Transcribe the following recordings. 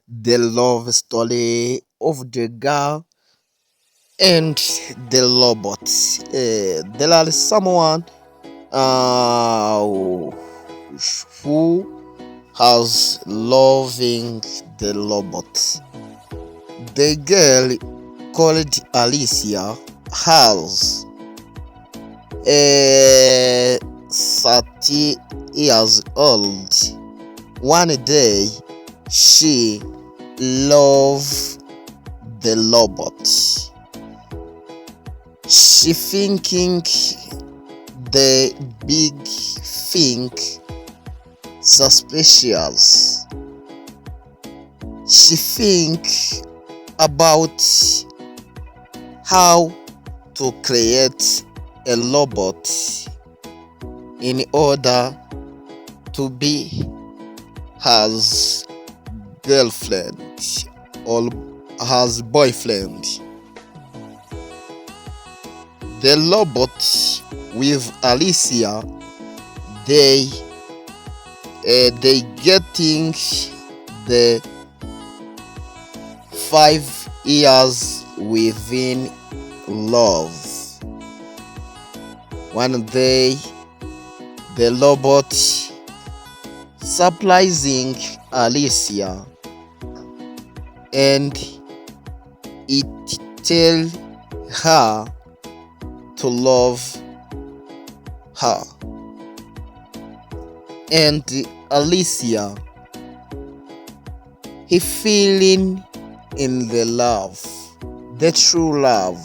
the love story of the girl and the robot. There are someone uh, who has loving the robot. The girl called Alicia has 30 years old. One day she loved the robot. She thinking the big thing suspicious. She think about how to create a robot in order to be his girlfriend or his boyfriend. The robot with Alicia, they getting the 5 years within love. One day the robot surprising Alicia and it tell her to love her, and Alicia he feeling in the love, the true love.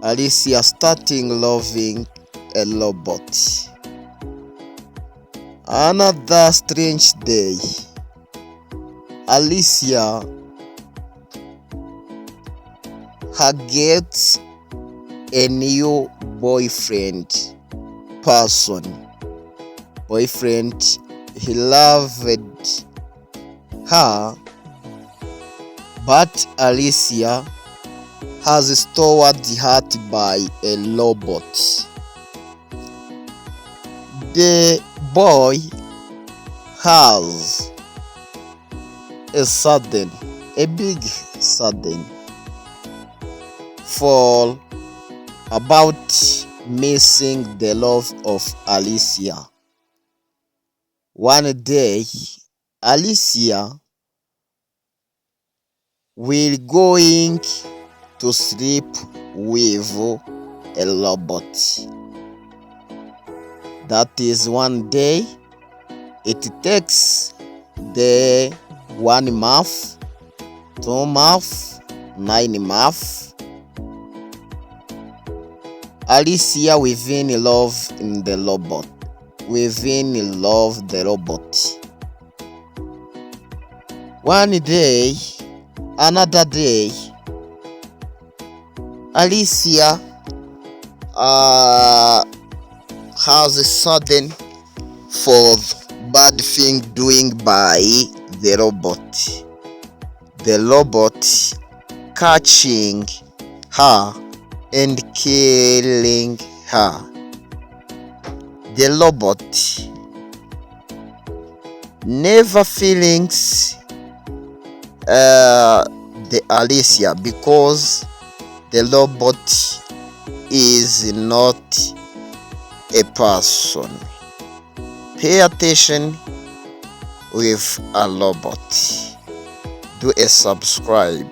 Alicia starting loving a robot. Another strange day, Alicia had get a new boyfriend person. Boyfriend, he loved her, but Alicia has stored the heart by a robot. The boy has a big sudden fall about missing the love of Alicia. One day, Alicia will going to sleep with a robot. That is one day. It takes the 1 month, 2 months, 9 months. Alicia within love in the robot. Within love the robot. One day, another day, Alicia has a sudden for bad thing doing by the robot. The robot catching her and killing her. The robot never feelings the Alicia because the robot is not a person. Pay attention with a robot. Do a subscribe.